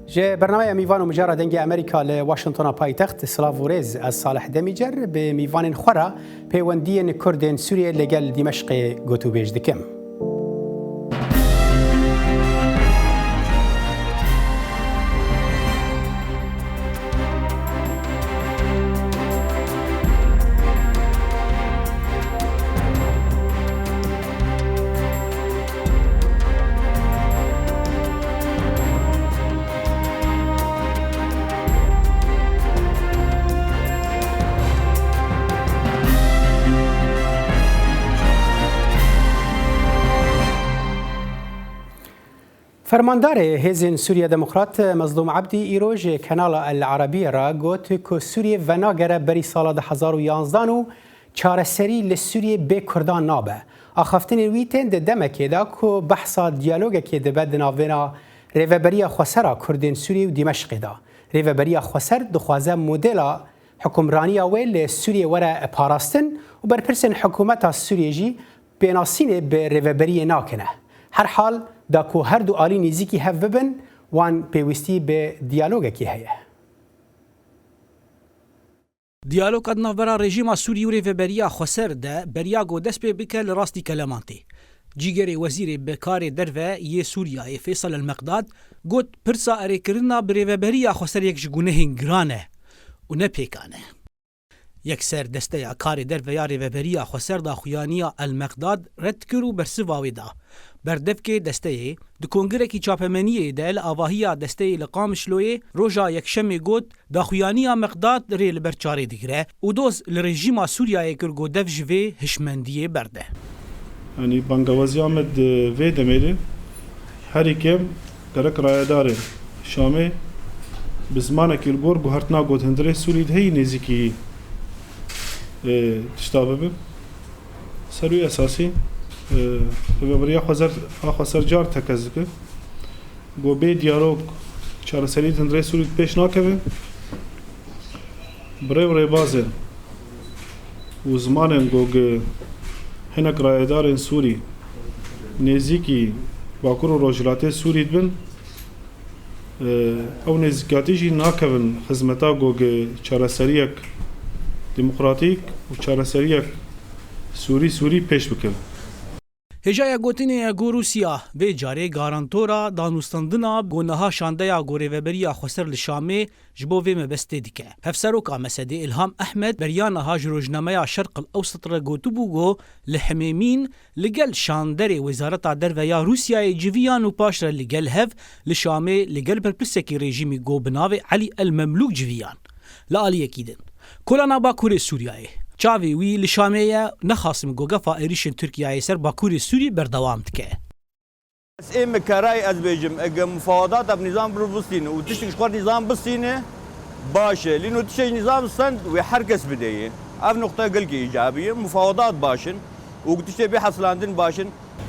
جه برنامه میوان و مجاره دنگ امریکا ل واشنطن پایتخت سلاوورز از صالح دمیجر به میوان خورا پیوندی کردن سوریه لگل دمشق گوتو بیج دکم. فرماندار حزب سوريا دموکرات مظلوم عبدی ایروج کانال العربیه را گوت که سوریه و ناگره بری سال 2011 و چارەسەری لسوریه به کردان نابه. آخفتن ویتن ده دمکه دا که بحثا دیالوگه که ده بد ناوینا ریوبریا خسرا کردن سوریه و دمشق دا. ریوبریا خسر دخوازه مدل حکمرانی ویل سوریه وره پاراستن و برپرسن حکومت سوریه جی بیناسینه به ریوبری ناکنه. هر حال دا کو هر دو آلی نزیکی هف ببن وان پیوستی به دیالوگ کی هیه. دیالوگ ادنا برا رژیم سوری و ریوبریا خسر ده بریا گو دست به بکل راستی کلمانتی. جیگری وزیر بکار دروه یه سوریای فیصل المقداد گوت پرسا اریکرنا بریوبریا خسر یک جگونه هنگرانه و نپیکانه. یک سر دسته یا کار دروه یا ریوبریا خسر دا خویانیا المقداد رد کرو برسواوی دا. بردف که دسته دو کنگره کی چاپمنیه دل آواهیا دسته لقامشلوی روژا یک شمی گود داخویانی مقداد ریل برچاری دیگره و دوز لرژیم سوریای کرگو دف جوی هشمندیه برده. یعنی بانگوازی آمد وی دمیره هر کم گرک رایداره شامه بزمانه که الگور گوهرتنا گود هندره سورید هی نزیکی تشتابه سروی اساسی ریوبریا خسر جار تکز که گو به دیالوگ چارەسەری هندره سورید پیش ناکوه برای بازه و زمان گوگ هنک رایدار سوری نزیکی باکور و روجلاته سورید بن او نزیکاتی جی ناکوون خدمتا گوگ چارەسەریک دموکراتیک و چارەسەریک سوری پیش بکن. هجای گوتینه گو روسیا و جاره گارانتورا دانوستاندنا گونها شانده یا گو ریوبریا خسر لشامه جبو و مبسته دیکه. هفسروکا مسده الهام احمد بریان هاج روجنامه شرق الاوسط را گوتو بوگو لحمیمین لگل شاندر وزارت در و یا روسیای جویان و پاش را لگل هف لشامه لگل پرپسکی رژیمی گو بناوه علی المملوک جویان. لعالی اکیدن. کلانا باکور سوریای. چاوی وی لشامیه نخواستم گوگا فائریشن ترکیه سر باکور سوری بردوام تکه. ام کرای از بیجم اگه مفاوضات اب نظام بروستینه و تشتیش خور نظام بستینه باشه لینو تشتیش نظام سند و هر کس بدهیه. اف نقطه قل کی ایجابیه مفاوضات باشن و تشتیش به حصلاندن باشن.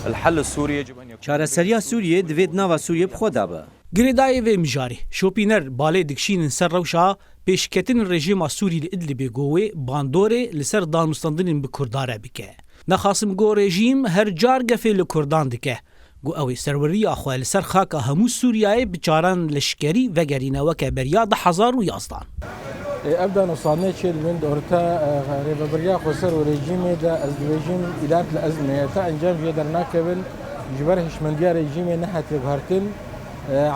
الحل السوري يجب ان يكون چارەسەریya سوریه دوید ناوا سوریه بخودا به. گریدای و مجاری شوپینر باله دکشین سر روشا پیشکتن رژیم سوری لادلب گوه باندوره لسر دانوستاندن به کرداره بکه. نخواستم گو رژیم هر جار گفه لکردان دکه. گو اوی سروری آخوه لسر خاک همو سوریای بچاران لشکری و گرینه وکه بریا 10,011. ابدا نصانه چه من دورتا ریوبریا خسر و رژیم دا از رژیم اداره الازمه تا انجام جدر ناکبل جبر هشمندیا رژیم نحت گهرتن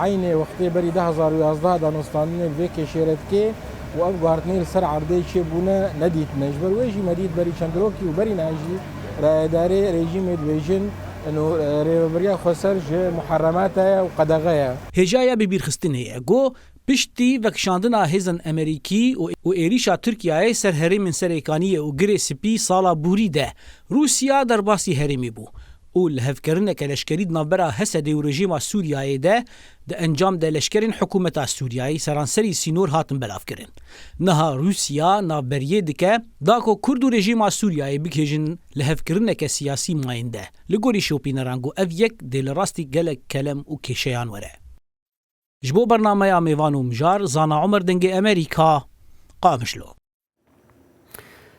عینه وقتی بری 2011 دانستانی ویک شیرت که و اب گهرتنی سر عرضه چه بونه ندید نجبر ویجی مدید بری چندروکی و بری ناجی را اداره رژیم دویجن انه ریوبریا خسر جه محرماتها و قدغایا هجایا ببیرخستنه گو پشتی وکشاندنا هزن امریکی و ایریشا ترکیه سر هرم سرکانی و گری سپی سالا بوری ده روسیا در باسی هرمی بو او لهفکرنه که لشکری نابرا حسد و رژیم سوریای ده انجام ده لشکرین حکومت سوریای سرانسری سینور هاتن بلاف کرن. نها روسیا نابریه دکه داکو کرد و رژیم سوریای بکیجن لهفکرنه که سیاسی ماینده. لگوری شوپینرانگو او یک دل راستی گلک کلم و کشیان وره. جبو برنامه میوان و مجار زانا عمر دنگ امریکا قامشلو.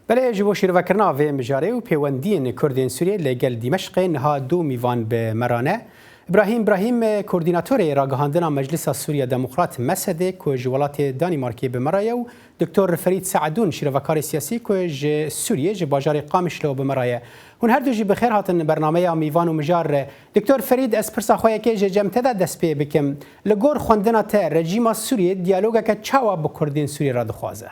بله جبو شیروکرنا و مجاره و پیوندین کردین سوریه لگل دمشق نها دو میوان به مرانه ابراهیم کوردیناتور راگهاندنا مجلس سوریا دموکرات مسده که جوالات دانمارکی بمرایه و دکتر فرید سعدون شیروکار سیاسی که سوریه ج باجار قامشلو بمرایه هون هر دو جی بخیر هاتن برنامه میوان و مجار دکتر فرید اس پرسا خویا که جمتدا دست پی بکم لگور خوندنا ته رژیم سوریه دیالوگا که چاوا با کردین سوریه را دخوازه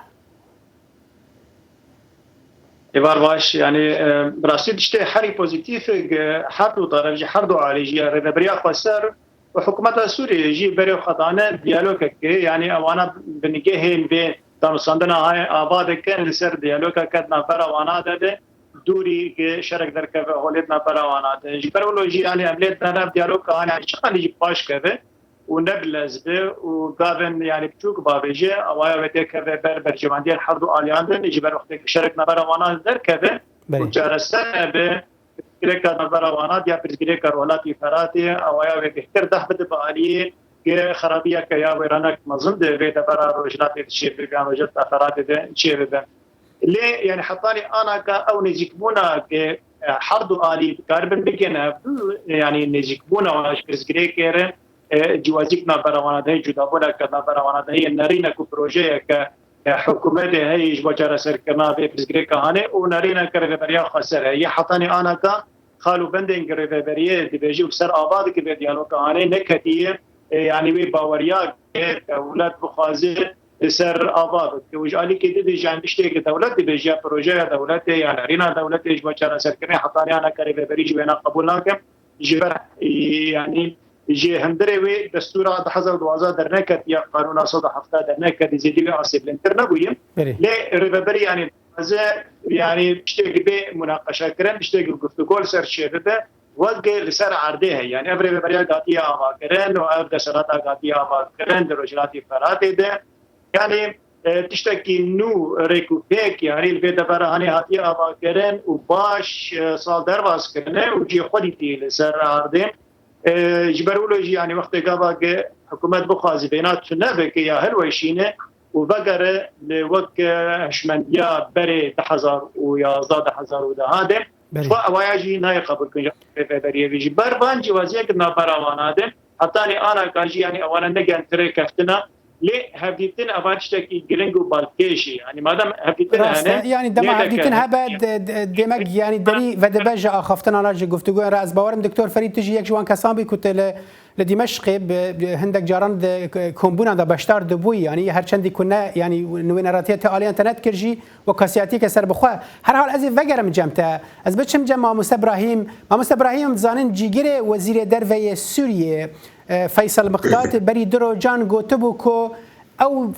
ایوار باش یعنی براستی دشته حری پوزیتیف هر دو طرف هر دو عالیجی رهبری خسر و حکومت سوریه جی بری خدانه دیالوگ که یعنی اوانا بنگه هین به دانستندنا های آباد کن لسر دیالوگ که نفر اوانا داده دوری که شرک در که حالت نفر اوانا داده جی پرولوژی یعنی عملیت نرف دیالوگ که آنها چقدر جی پاش که و نبلز به و قابن يعني بتوك بابيجي أوايا بدي كذا بر جماندير حرب آلیاندن يجي بر وقت شرك نبر وانا در كذا وجارسنا به كريك نبر وانا يا برزكريك رولاتي فراتي أوايا بدي كتر ده بده بآلية كخرابية كيا ويرانك مظن ده بيت برا روجلات الشيء بيجان وجدت فراتي ده شيء ده ليه يعني حطاني أنا كأو نجيكمونا كحرب آلي كاربن بيجنا يعني نجيكمونا واش برزكريك جوازيك نبروانا ده جدابونا كنبروانا ده نرينا كبروجيه كحكومة هي جبجارة سركنا بفزقري كهانة ونرينا كرفبريا خسر هي حطاني أنا كا خالو بندين كرفبريا دي بيجي بسر آباد كبديالو كهانة نكتيه يعني باوريا كأولاد بخازي سر آباد كوجالي كده دي جان بيشتي كدولة دي بيجي بروجيه دولة يعني رينا دولة جبجارة سركنا حطاني أنا كرفبريا جبنا قبولنا كم جبر يعني جي هندري وي دستور 2012 در نكت يا قانون 107 در نكت زيدي عصيب الانترنبوي لا ريفبري يعني بيشتغل بمناقشه كرن بيشتغل گفتگو سر شده وقع لسر عرضه يعني ابري ريفبري قاطيه ابا كرن وابدا سراتا قاطيه ابا كرن درجاتي فرات ده يعني تشتكي نو ريكوبيك يعني البيت برهاني هاتي ابا كرن وباش صال درواز كرن وجي خديتي لسر عرضه جبرولوجي يعني وقت قابا حكومة بخازي بينات نبك يا هلوشينه وبقر لوك هشمنديا بري تحزر ويا زاد حزر وده هذا فواياجي ناي قبل كن بري بيجي بربان جوازيه كنا براوانا ده حتى انا كاجي يعني اولا نجان تري كفتنا ليه هبديتن ابارشتكي جرينجو بالكيشي يعني ما دام هبديتن انا يعني دم هبديتن هبد دمج يعني دري ودبج اخفتنا انا گفتگو راز باورم دكتور فريد تجي يك جوان كسان بي كنت لدمشق هندك جاران كومبونا دا بشتار دبوي يعني هر چندي كنا يعني نوينراتيت الي انترنت كرجي وكاسياتي كسر بخوا هر حال از وگرم جمتا از بچم جما مصطفى ابراهيم زانن جيگير وزير دروي سوريا فيصل مقداد بري درو جان گوتبو كو او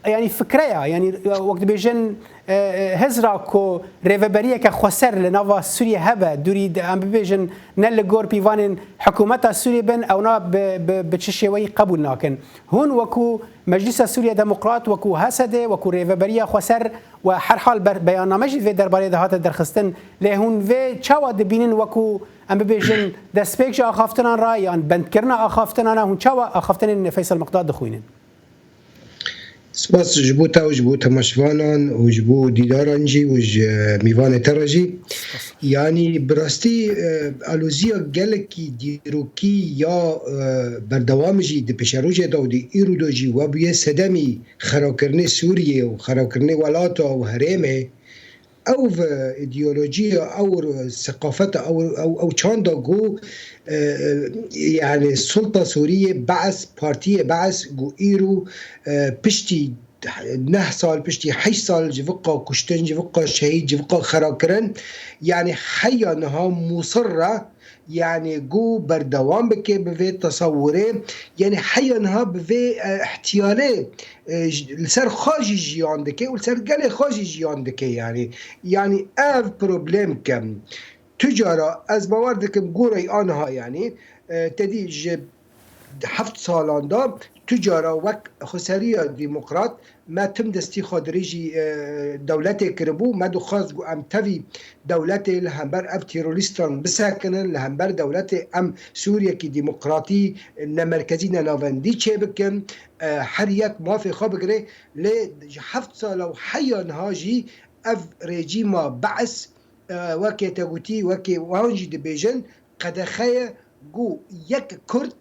يعني فكريا يعني وقت بيجن هزرا كو ريفبريه كخسر لنافا سوريا هبا دوري ام بيجن نل جور بيفان حكومه سوريا بن او نا بتششوي قبول لكن هون وكو مجلس سوريا ديمقراط وكو هسده وكو ريفبريه خسر وحر حال بيانامج في درباري دهات درخستن له هون في تشاوا دبينن وكو ام بيجن دسبيك اخافتنا راي ان بند كرنا اخافتنا هون تشاوا اخافتن فيصل مقداد دخوينن سپاس جبوتا و جبوتا مشوانان و جبو دیدارانجی و میوان ترجی یعنی براستی الوزیا گلکی دیروکی یا بردوامجی دی پشروج داودی ایرو دوجی و بیه سدمی خراکرنه سوریه و خراکرنه ولاتا و حرمه او ایدئولوژیا او ثقافت او چند گو يعني السلطة السورية بعث بارتية بعث جو إيرو بشتي 9 سال بشتي 8 سال جفقة كشتن جفقة شهيد جفقة خراكرن يعني حيا نها مصرة يعني جو بردوام بكي بفي تصوري يعني حيا نها بفي احتيالي لسر خاجي جيان دكي ولسر قلي خاجي جيان دكي يعني اف بروبليم كم تجارة از باور دکم گوری آنها يعني تدی 7 سالان دا تجارة وک خسرية ديمقراط ما تم دستي خادريجي دولتي كربو ما دو خاص ام تفي دولتي لهمبر اف تيروريستان بساكنن لهمبر دولتي ام سوريا كي ديمقراطي مركزينا نافندي تشبكن حريات ما في خبري ل 7 سال وحيا نهاجي اف ريجيما بعث وكي تاغوتي وكي وانجي دبيجن قد خيا جو یک کرد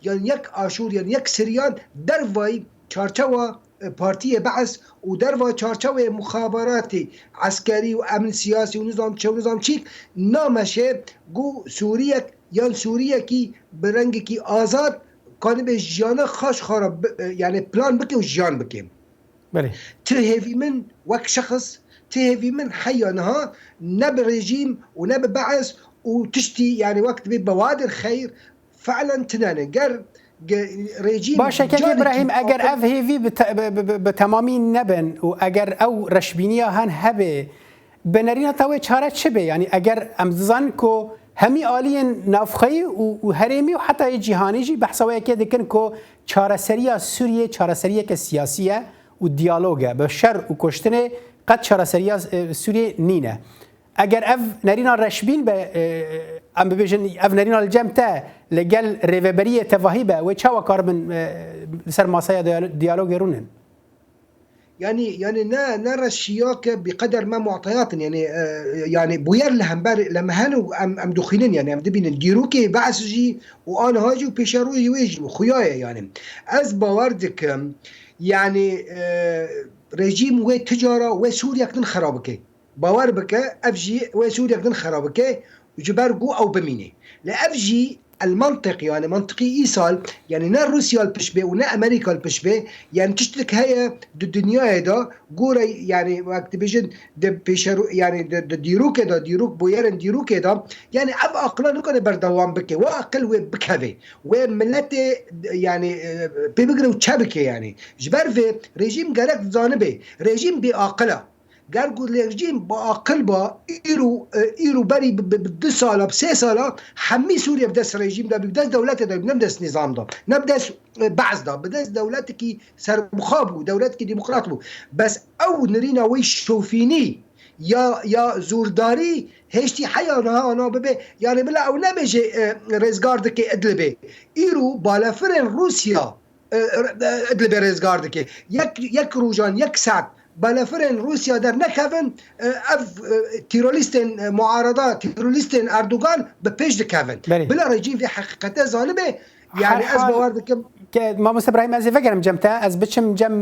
یعنی یک آشور یعنی یک سریان در وای چارچوه پارتی بعث و در وای چارچوه مخابرات عسکری و امن سیاسی و نظام چیک نامشه گو سوریه یعنی سوریه کی برنگ کی آزاد کانی به جیانه خاش خراب یعنی پلان بکه و جیان بکه بله تهوی من وك شخص تهوي من حيانها نب رجيم ونب بعث وتشتي يعني وقت ببوادر خير فعلا تنانه قر رژیم باشه که ابراهیم اگر اف هیوی به تمامی نبن و اگر او رشبینیا هن هبه بنرین تاوی چاره چه به یعنی اگر امزان کو همی آلین نافخی و هرمی و حتی جهانی جی بحثوی که دکن کو چاره سریه سوریه چاره سریه که سیاسیه و دیالوگه به شر و کشتن قد چاره سریه سوریه نینه اگر اف نرینا رشبین به ام ببیجن اف نرینا الجمته لگل ریوبریه تواهیبه و چه وکار من سر ماسای دیالوگ رونن يعني نرى الشياكة بقدر ما معطيات يعني بوير لهم لما هنو ام دخيلين يعني ام دبين الديروكي بعث جي وانا هاجي وبيشاروي ويجي وخيايا يعني از باوردك يعني رجيم و تجارة و سوريا كدن خرابكي باور بك افجي و سوريا كدن خرابكي وجبرقو او بميني لافجي المنطق يعني منطقي إيصال يعني نا روسيا البشبه ونا أمريكا البشبه يعني تشتلك هيا الدنيا دا قوري يعني وقت بيجن يعني ديروك دا ديروك بويرن ديروك دا يعني أب أقلا نكون بردوان بكي وأقل وبكهبه وملتي يعني بيبقروا تشابكي يعني جبر في رجيم قالك زانبه رجيم بأقلا قال رجيم باقل با ایرو بری ب2 سال ب3 سال حمی سوریا بدست رژیم دا بدست دولت دا بدست نظام دا نبدست بعض دا بدست دولت کی سر مخاب بو دولت کی ديمقراط بو بس او نرينا وي شوفيني يا زورداري هشتي حيانا انا ببي يعني بلا او نبجي رزگاردكي ادلبي ایرو بالافرن روسيا ادلبي رزگاردكي یک روجان یک ساعت بالافرن روسيا در نكافن اف تيروليستن معارضه تيروليستن اردوغان ببيش دكافن بلا رجيم في حقيقته ظالمه يعني از بواردكم ما ابراهيم از فكرم جمتا از بچم جم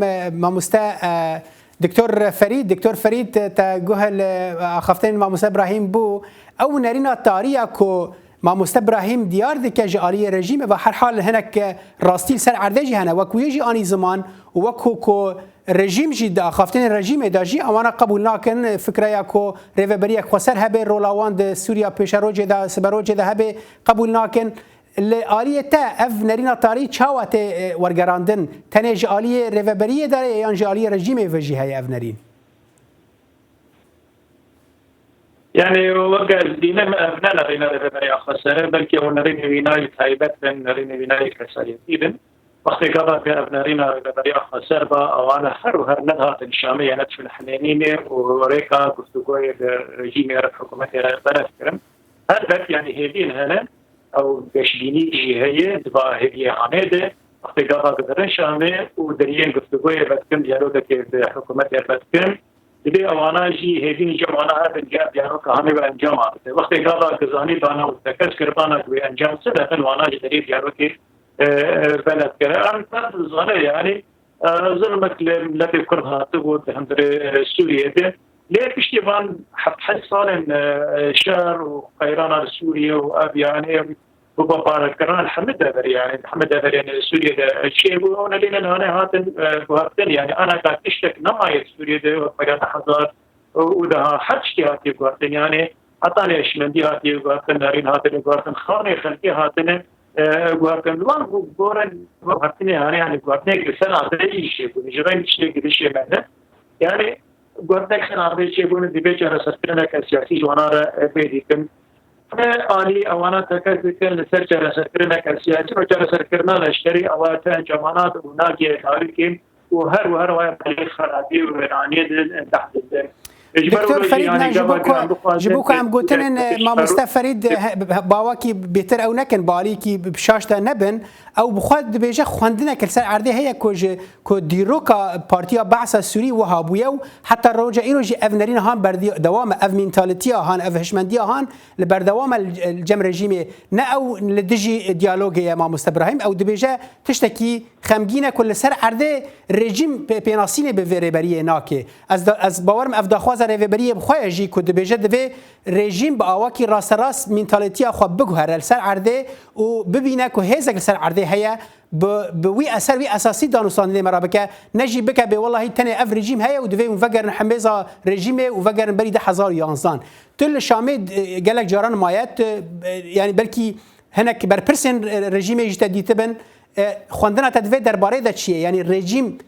ما مستا دكتور فريد تا جهل اخفتين ما ابراهيم بو او نرينا تاريخو ما ابراهيم ديار ذك جاليه رجيم و هر حال هناك راستي سر عردجي هنا وكو يجي اني زمان وكو كو رژیم جی دا خافتن رژیم داجی اوانا قبول ناکن فکر یاکو ریوبری خسر هبه رولاواند سوریا پیشروج دا سبروج دا هبه قبول ناکن آلیه تا اف نرینا تاری چاوات ورگراندن تنج آلیه ریوبری داره یا آلیه رژیم وجی های اف نرین يعني وقع دينا ما نرينا ریوبری خسر بلکه نرین وینای تایبت بن نرین وینای کسری دیدن وقتی قضا في أبنارينا ریوبری خسر با أوانا هر ندهات الشامية ندف الحنينين وريكا قفتقوية برجيم حكومة بلد كرم هذا يعني هيدين هنا أو بشبيني جيهية دبا هيدية عميدة وقتی قضا قدرن شامية ودريين قفتقوية بتكم ديالوغة بحكومة بلد كرم دي أوانا جي هيدين جمعنا هذا الجاب ديالوغة هامي بأنجام عرضه وقتی قضا قزاني بانا وتكس كربانا بأنجام سنة وانا جدري ديالوغة بلد كرام الظاهر يعني ظلمت التي كرها تقول هندري سوريا ده ليه بيشتغل حصل شهر وقيران سوريا وأب يعني وببارك كران حمد دبر يعني سوريا ده شيء وانا لنا هنا هاتن وقتين يعني انا قاعد اشتك نماية سوريا ده وقيران حضار وده حدشتي هاتي وقتين يعني عطاني اشمندي هاتي وقتين نارين هاتي وقتين خاني خلقي هاتين گوارتن دوان گوارتن يعني گوارتن كسر عادي شيء بنجرين شيء كده شيء منه يعني گوارتن كسر عادي شيء بون دبي جرى سرنا كسياسي جوانا بيدكم آني أوانا تكذبكن لسر جرى سرنا كسياسي وجرى سرنا لشتري أواتا جمانات وناجي تاريخين وهر وهر بليغ خرابي ورانية تحت دكتور فريد جبوك ام گوتن ما مصطفى فريد باواکی بهتر او نکن بالی کی بشاشته نبن او بخواد بیجه خوندنه کل سر عرضه هي کو دیروکا پارتیا بعث سوری وهابویو حتی روجا ایروجی افنرین هان بردی دوام اف مینتاليتيا هان اف هشمندیا هان لبردوام الجم رژیم نه او لدجی دیالوگ ما مصطفى ابراهيم او دبیجه تشتکی خمگینه کل سر عرضه رژیم پیناسینه به ریبری ناکه از باورم اف دخواز ریبری بخوای جی کو دبیجه دوی رژیم با اواکی راست مینتاليتيا خو بگهر سر عرضه و ببینه کو هزک سر عرضه هيا بوي اثر وي اساسي دانوسان لي مرابكه نجي بك به والله تاني اف ريجيم هيا ودفي مفجر حميزه ريجيمي وفجر بريد 1011 تل شامد قالك جاران مايات يعني بلكي هناك بربرسن ريجيمي جديد تبن خوندنا تدفي درباره دشي يعني الريجيم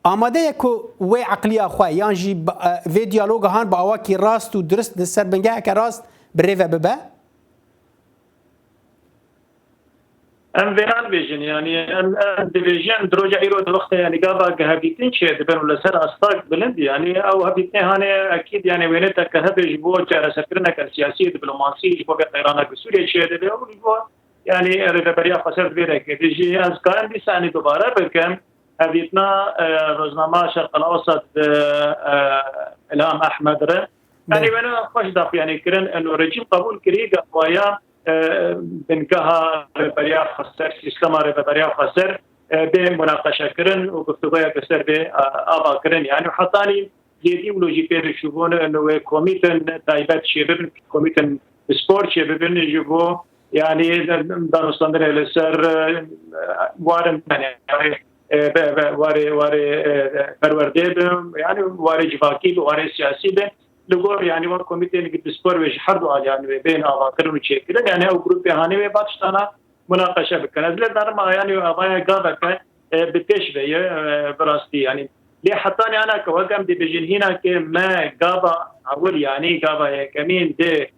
آماده يكو وي عقليه اخويا يانجي في ديالوج هان باواكي راست ودرست السربنجه كراست بريفا ببا ام فينان فيجن يعني ام ديفيجن دروجا ايرو الوقت يعني قابا هابيتين شيء دبن ولا سر استاق بلند يعني او هابيتين هاني اكيد يعني وينتا كهبج بو جرى سفرنا كسياسي دبلوماسي جو بقيرانا بسوريا شيء دبي يعني ريبريا خسرت بيرك ديجي از كان دي ثاني دوباره بكم هابيتنا روزنامه شرق الاوسط الهام احمد يعني وانا خوش داف يعني كرن انه رجيم قبول كريغا ويا بنكها ريبريا خسر سيستم ريبريا خسر بمناقشه كرن وگفتگویا بسر به آبا كرن يعني حطاني جدي ولوجي بير شوفون انه كوميتن تايبات شباب كوميتن سبورت شباب نجيبو يعني دانستان لسر وارن يعني واري پرورده يعني واري جواكي واري سياسي لغور يعني ور كوميتي نقد سبور وش حردوا يعني بين اواكر وشكل يعني او جروب هاني وباتشتانا مناقشه بكن ازل دار ما يعني ابايا قابك بتشبه براستي يعني ليه حطاني انا كوقم دي بجن هنا كما قابا اول يعني قابا كمين دي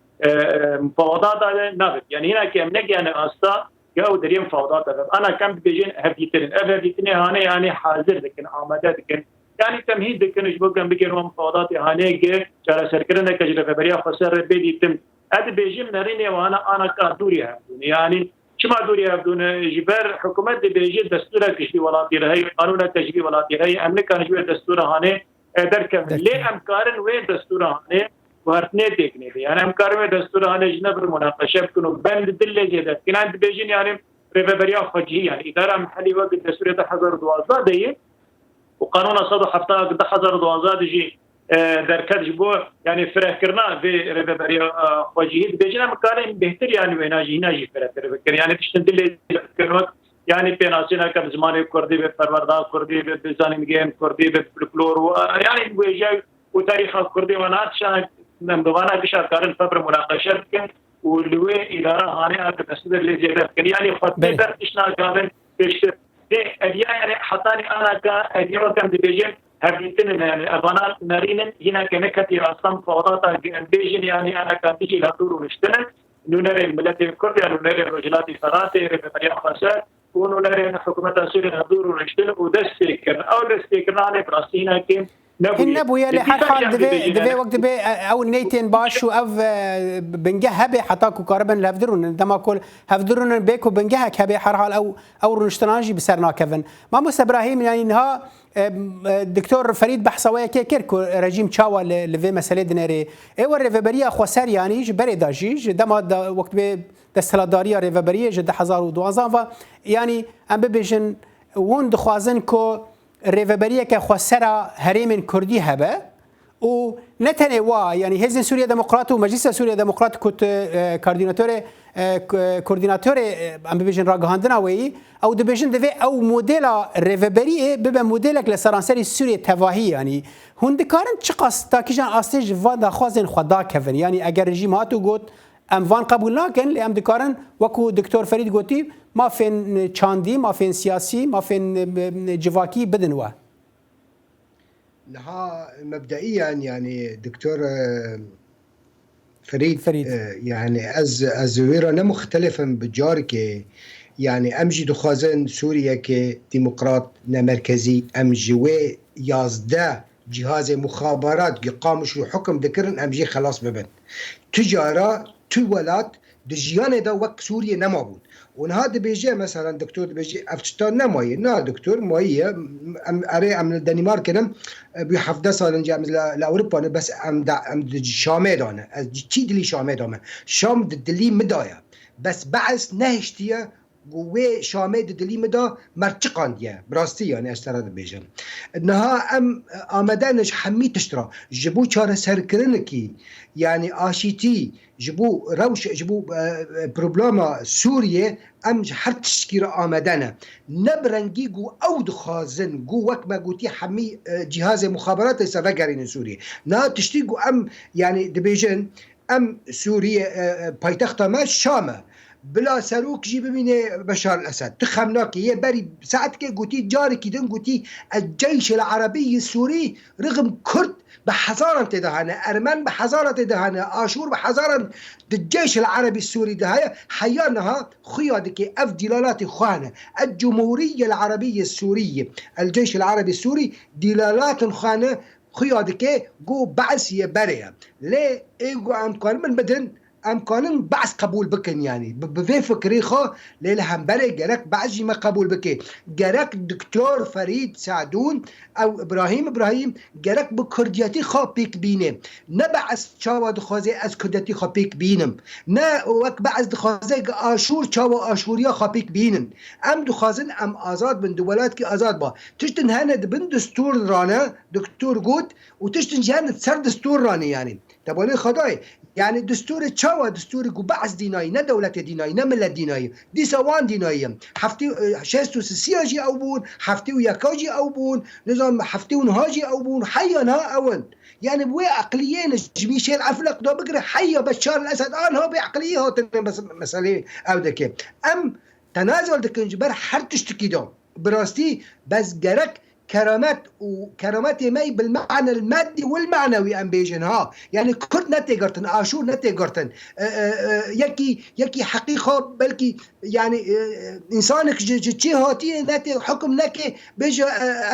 مفاوضات نابت يعني هنا كم نجي انا استا جو دريم مفاوضات انا كم بجن هبيتين هاني يعني حاضر لكن آماده لكن يعني تمهيد كنش بوكم بكن مفاوضات هانيك جرى سركرنا كجرى بريا خسر بدي تم اد بيجيم نريني وانا كدوريها يعني شما دوريها بدون جبر حكومه بيجي دستور كشفي ولاتي رهي قانون كشفي ولاتي رهي امن كان جو دستور هاني دركم ليه امكارن وين دستور هاني وهرتني ديكني يعني امكار وين دستور هاني جنب المناقشه بكونوا بند دل جدا كان بيجي يعني بريا خجي يعني اداره محلي وقت دستور تحضر دوازا دي وقانون صدح حتى قد حضر دوازا دي دركت جبو يعني فرهكرنا في ريبريا خجي بيجينا مكان بهتر يعني ويناجي ناجي فرهكر يعني تشتندل كلمات يعني بيناسينا كم زمان كردي بفروردا كردي بزانين جيم كردي بفلكلور يعني ويجي وتاريخ كردي وناتشان نمدوانا كشار كارن فبر مناقشه كان واللي اداره هاني اكتسب اللي جدا يعني خطه درتشنا قابل بيشتر يعني حطاني انا كاديرو كم ديجن هبيتن يعني ابانا نارين هنا كنكتي راسم فوضات بيجن يعني انا كان تيجي لاتور ونشتن نونر الملت الكرد يعني نونر رجلات فراتي ريبريا خسر ونونر حكومه سوريا هدور ونشتن ودستيكر او دستيكرنا على براسينا كيم النبو يلي حال دبي وقت دبي او نيتين باشو اف بنجه هبي حتاكو كاربن لافدرون دما كل هفدرون بيكو بنجه هبي حرحال او رنشتناجي بسرنا كفن ما موسى ابراهيم يعني انها دكتور فريد بحصويه كيركو رجيم تشاوا لفي مساله دنيري ايوا ريفبريا خوسر يعني جبري داجي دما وقت بي دستلاداريا ريفبريا جد 1012 يعني ام بيجن وند خوازن كو ريفبريا كخسرة هريم كردي هبه ونتني وا يعني هزن سوريا ديمقراط ومجلس سوريا ديمقراط كنت كورديناتور ام بيجن راغاندنا وي او دبيجن دفي او موديل ريفبريا بيبقى موديلك لسرانسري سوريا تواهي يعني هند كارن تشقص تاكيجان استيج فادا خوازن خدا كفن يعني اگر رژيماتو قوت ام فان قبول ناكن لام دكارن وكو دكتور فريد قوتي ما فين تشاندي ما فين سياسي ما فين جواكي بدنوا لها مبدئيا يعني دكتور فريد يعني از ويرانا مختلفا بجارك يعني امجي دخازن سوريا كديمقراط مركزي امجي 11 جهاز مخابرات قامش وحكم ذكرن أمجي خلاص ببن تجارة تولات دجيان دا وقت سوريا نمابون ونهاد بيجي مثلا دكتور بيجي أفتشتان نماية نا دكتور ماية أم الدنمارك نم بحفظة سال نجي لأوروبا بس أم شامي دانا چی دلی شامي دانا شام دلی مدايا بس بعث نهشتيا و شامي دلی مدا مرچقان ديا براستي يعني اشتراد بيجن انها ام آمدانش حمي تشترا جبو چاره سركرنكي يعني آشيتي جبو روش جبو بروبلاما سوريا ام هر تشكير آمدانه نبرنگي جو او دخازن جو وك ما قوتي حمي جهاز مخابرات سفقرين سوريا نا تشتيقو ام يعني دبيجن ام سوريا بايتخت ما شامه بلا سروك جي ببينه بشار الأسد تخمناكي هي بري ساعتك قوتي جاركي دن قوتي الجيش العربي السوري رغم كرد بحضارة تدهانه أرمن بحضارة تدهانه آشور بحضارة الجيش العربي السوري دهاية حيانها خيادك أف دلالات خوانه الجمهورية العربية السورية الجيش العربي السوري دلالات خوانه خيادك قو بعث يبريا ليه إيقو أمكان من بدن امکانن بعض قبول بکن يعني بفي فكري خو ليله هم بري جرك بعضي ما قبول بكي جرك دكتور فريد سعدون او ابراهيم جرك بكردياتي خو بيك بينه نبعث چاوا دخوازي از كردياتي خو بيك بينم نا وك بعض دخوازي آشور چاوا آشوريا خو بيك بينن ام دخوازن ام آزاد بن دولات كي آزاد با تشتن هند بن دستور رانا دكتور قوت وتشتن جهنت سر دستور راني يعني تبالي خداي يعني دستور چاوا دستور جو بعض ديناي نه دولت ديناي نه ملت ديناي دي سوان ديناي حفتي شستو سياجي او بون حفتي وياكاجي او بون نظام حفتي ونهاجي او بون حينا اون يعني بوي عقليين جميشي العفلق دو بقرا حيا بشار الاسد هو بعقليه هو بس مساله او دكي ام تنازل دكن جبر حر تشتكي دو براستي بس جرك كرامات ماي بالمعنى المادي والمعنوي ام بيجنها يعني كرد نتيجرتن آشور نتيجرتن يكي حقيقة بلكي يعني انسانك جي هاتي نتي حكم نكي بيجي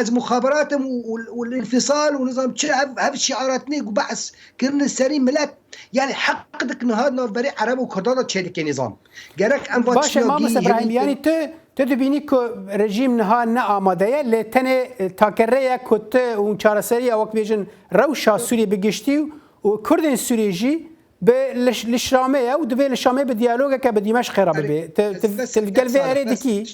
از مخابراتهم والانفصال ونظام هذا الشعاراتني وبعث كرن السريم ملات يعني حقدك نهار بري عرب وكردانا تشيدك نظام جرك ام باشه مامس ابراهيم يعني تدبینی که رژیم نه نآماده لی تنه تاکره کت اون چارسری اوک بیشن روشا سوری بگشتی و کردن سوری جی به لشامه و دوی لشامه به دیالوگ که به دیمش خرابه به تلقل في اريد کی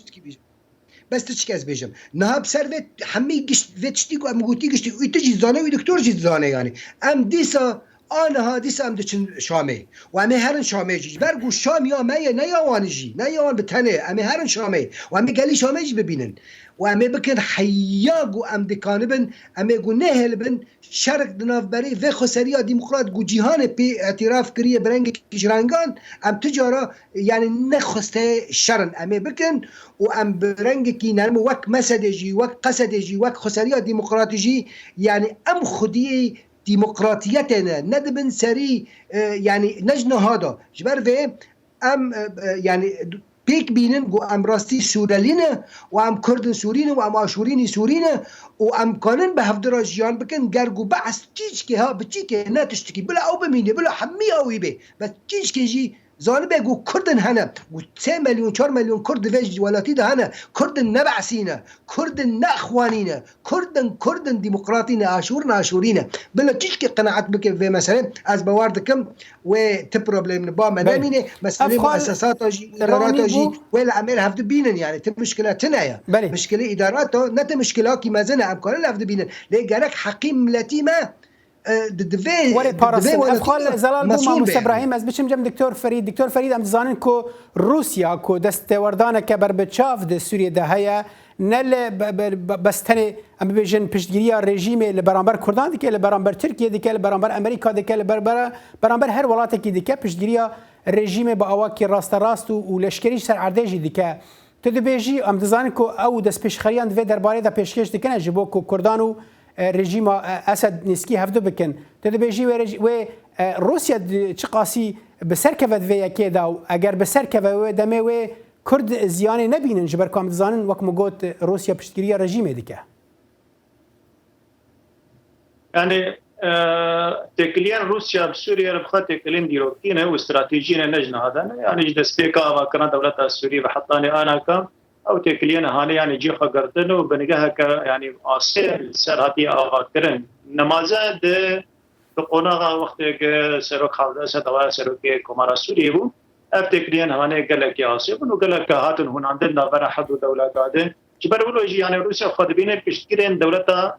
بس تشكي از بيجم نهاب سرفت حمي قشت فتشتيكو ام قوتي قشتي ويتجي زانه ويدكتور جي زانه يعني ام ديسا آنها دیس ام دچن شامی و امی هرن شامی جی برگو شام یا مایه نه یوان جی نه یوان بتنه امی هرن شامی و امی گلی شامی جی ببینن و امی بکن حیاگو ام دکانبن امی گو نهل بن شرق دناف بری و خسریا ديمقراط گو جهان پی اعتراف کریه برنگ کشرنگان ام تجارا يعني نخسته شرن امی بکن و ام برنگ کی نرم وک مسدجی وک قصدجی وک خسریا ديمقراطجی يعني ام خودی ديمقراطيتنا ندبن سري يعني نجنا هذا جبر في ام يعني بيك بينن جو ام راستي سورينا وام كردن سورينا وام اشوريني سورينا وام كانن بهفدر جيان بكن جرجو بعث تيجكي ها بتيجي نا تشتكي بلا او بميني بلا حمي او يبي بس تيجكي جي زانبه جو كردن هنا و 3 مليون 4 مليون كرد فيج ولاتي ده هنا كردن نبعسينا كردن ناخوانينا كردن ديمقراطينا اشورينا بلا تشكي قناعات بك في مثلا از بواردكم و تبروبلم با مدامينه مثلا مؤسسات جي ادارات جي ولا عمل هفد بينن يعني مشكلاتنا يا مشكله ادارات نت مشكله كي مازنا امكان هفد بينن لي جارك حقيم لتيما ولی پاراستی افخال زلال بو ماموس ابراهیم از بچم جم دکتور فرید ام دزانن کو روسیا کو دستوردانه که بر بچاف د سوریه ده هيا نل بستنه ام بيجن پشتگیری رژیم لبرانبر کردان دیگه لبرانبر ترکیه دیگه لبرانبر امریکا دیگه لبرانبر هر ولاته کی دیگه پشتگیری رژیم با اواکی راست و لشکری سر اردیجی دیگه تدبیجی ام دزانن کو او دست پیشخریان و درباره د پیشکش دیگه جبو کو کردانو رژیم اسد نسکی هفته بکن تدبیجی و روسیا چقاسی بسر کود و یکی داو اگر بسر کود و دمه و کرد زیانی نبینن جبر کام دزانن وک مگوت روسیا پشتگیری رژیم دیگه يعني تكلين روسيا بسوريا بخاطر تكلين ديروكينا واستراتيجينا نجنا هذا يعني جد سبيكا وكان دولة السورية بحطاني أنا كم أو تكلين هاني يعني جيخا قرطنو وبنجاها ك يعني أصيل سرهاتي أو كرن نمازة ده بقونا وقت سروك حافظة دواء سروك كمارا سوريا بو أفتكرين هاني قالك يا أصيل ونقولك هاتن هون عندنا برا حدو دولة قادة جبر ولو يعني روسيا خاطبين بيشتكرين دولة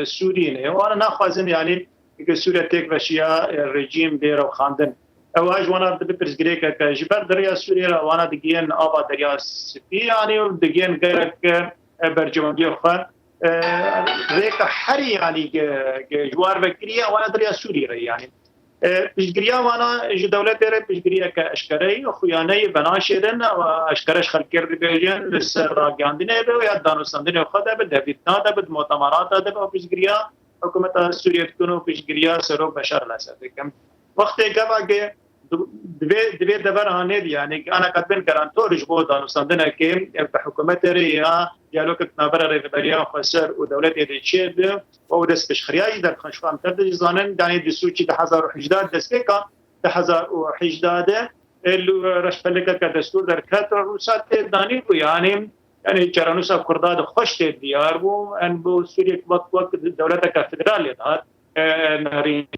سوريين وأنا ناخذن يعني سوريا تك وشيا الرجيم بيرو خاندن او اج وانا ببرز جريكا كجبر دريا سوريا وانا دقيقين ابا دريا سبي يعني دقيقين غيرك برجم بيوخا ريكا حري يعني جوار بكريا وانا دريا سوريا يعني بيشجريا وانا دولة دير بيشجريا كاشكري وخياني بناشرن واشكرش خلكير بيجين لسر عندنا ويا دانوستاندين وخدا بدفيتنا ده بد مؤتمرات ده بيشجريا حكومة سوريا تكونوا بيشجريا سرو بشار الاسد كم وقت قبل دبي دبر هاني يعني انا كاتبين كرانتور جبو دانوستاندين كي بحكومة ريا ديالوج تنابر ريبريا خسر ودولة ديتشيد ودس بشخرياي در خنشفام ترد زانن يعني دسوچي 1018 دسبيكا 1018 اللي رشفلك كدستور در كاتر روسات داني يعني جرانوسا كرداد خوش ديار بو ان بو سوريا وقت دولتك فدرالية دار نارين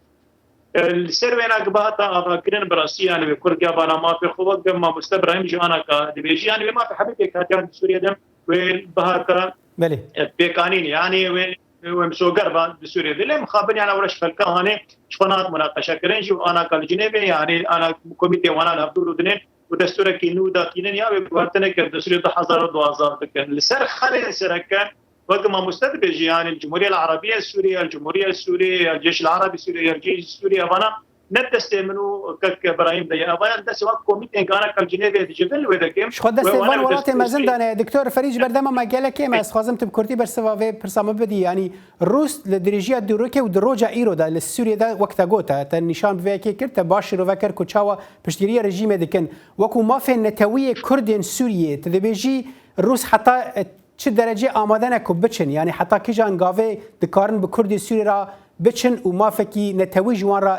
السيرفينا قباتا افاكرين براسي يعني بكرد يابانا ما في خوض ما مستبرهم جانا كدبيجي يعني ما في حبيبي كاتيان سوريا دم والبهاكا بله بيقانين يعني ومسوقر بسوريا دي مخابن يعني ورش فلكا هاني شفنات مناقشه كرنج وانا كالجنيبي يعني انا كوميتي وانا العبدول ودنين ودستور كينو دا كينن يا بوقتنا كدستور 2012 كان لسر خلي سركان وقت ما مستدبج يعني الجمهوريه العربيه السوريه الجمهوريه السوريه الجيش العربي السوري الجيش السوري وانا ندستمنو كك ابراهيم ديا ابان دس وقت كوميتي كان كالجنيبي جبل ودكم شو دست فان ولات مازن دكتور فريج بردما ما قالك ما خازم تبكرتي برسوا برسام بدي يعني الروس لدرجه دروكي ودروجا ايرو دا للسوريا دا وقت غوتا النشان فيكي كرت باشر وفكر كوتشاوا بشتري رجيم دكن وكو ما في نتويه كردين سوريا تدبيجي الروس حتى چه درجه آمادن کو بچن يعني حتى کجان گاوه دکارن بکردی سوری را بچن و ما فکی نتوی جوان را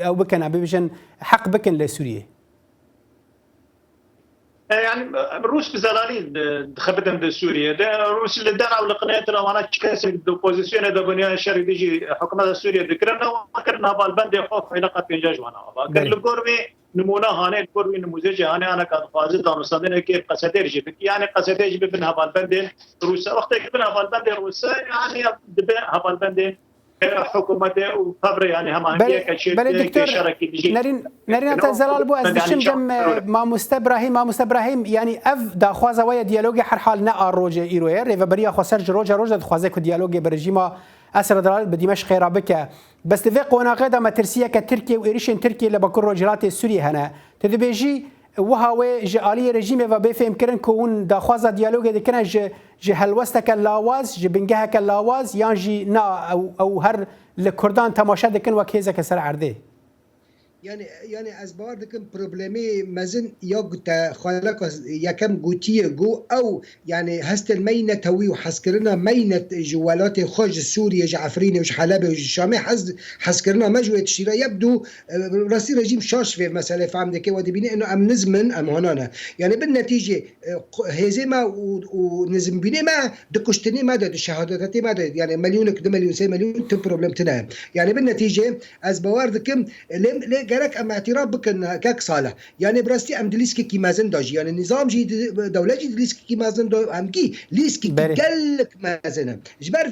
او بکن ببیشن حق بکن لسوریه يعني الروس بزلالي خبتهم بسوريا الروس اللي دعوا لقناتنا وانا كاسك دوبوزيسيون دو بنيا شري ديجي حكومه سوريا ذكرنا وكرنا بالبند خوف علاقه بينجاج وانا قال القربي نمونه هاني القربي نموذج هاني انا كان فاضل دانوستاندين كي قصدير جيب يعني قصدير جيب بنها بالبند روس وقت بنها بالبند روس يعني دبها بالبند حكومته وخبر يعني هم بل دكتور نرين تزلال بو از دشم جم ما مستبراهيم يعني اف دا خوازه ويا ديالوج هر حال نا روجه ايروير ريفبريا خوسر روجه خوازه كو ديالوج برجيما اسر دلال بدمشق خيرابك بس تفق قناقه ما ترسيه كتركيا وايريشن تركيا لبكر رجلات سوريا هنا تدبيجي وهاوي جالي رژیم و بفهم کردن که اون داخواز دیالوگ دکنه ج هلوسته کلاواز ج بنگه کلاواز یا جی نا او هر لکردان تماشا دکن و کیزه کسر عرده يعني از بار دكم بروبلمي مازن يقطع خلق يكم قوتيه جو او يعني هست المينه توي وحسكرنا مينه جوالات خوج سوريا جعفريني وش حلب وش الشامي حسكرنا مجوه الشراء يبدو راسي رجيم شاش في مساله فهمت كيف ودي بيني انه ام نزمن ام هنا يعني بالنتيجه هزيمه ونزم بيني ما دكشتني ما دد الشهادات ما دد يعني مليون كده مليون سي مليون تو بروبلم تنا يعني بالنتيجه از بوار دكم جرك ام اعتراف بكن كاك صالح يعني براستي ام دليسكي كي مازن داج يعني نظام جي دوله جي دليسكي كي مازن دو ام كي ليسكي قالك مازن جبر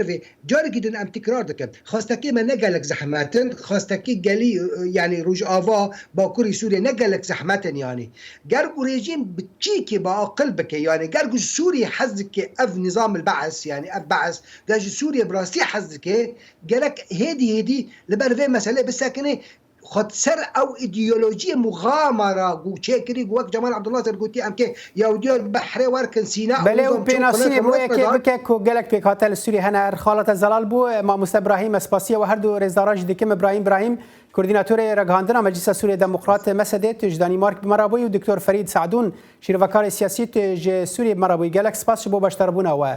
في جاري جدا ام تكرار دكن خاصتكي ما نقالك زحماتن خاصتكي قالي يعني روج افا باكوري سوريا نقالك زحماتن يعني قالكو ريجيم بتشيكي باقل بك يعني قالكو سوريا حزك اف نظام البعث يعني اف بعث قال سوريا براستي حزك قالك هدي لبرفي مساله بالساكنه خد سر او ايديولوژی مغامره گو چکری گو جمال عبد الله سرگوتی ام که یهودی بحر ورکن سیناء بله و بیناسین بو که بک کو گلک بک هاتل سوری هنا خالت زلال بو ما موسی ابراهیم اسپاسیه و هر دو رزداراج دکم ابراهیم کوردیناتور رگاندنا مجلس سوری دموکرات مسدت دانمارک مرابوی و دکتور فرید سعدون شیروکار سیاسی ج سوری مرابوی گلک سپاس بو باشتربونا و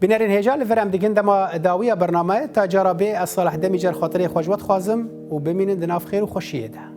بنرین هجال لفرم دیگن دما داویه برنامه تا جرابه الصالح دمی جر خاطر خوشوت خوازم و بمینن دناف خیر و خوشیه ده.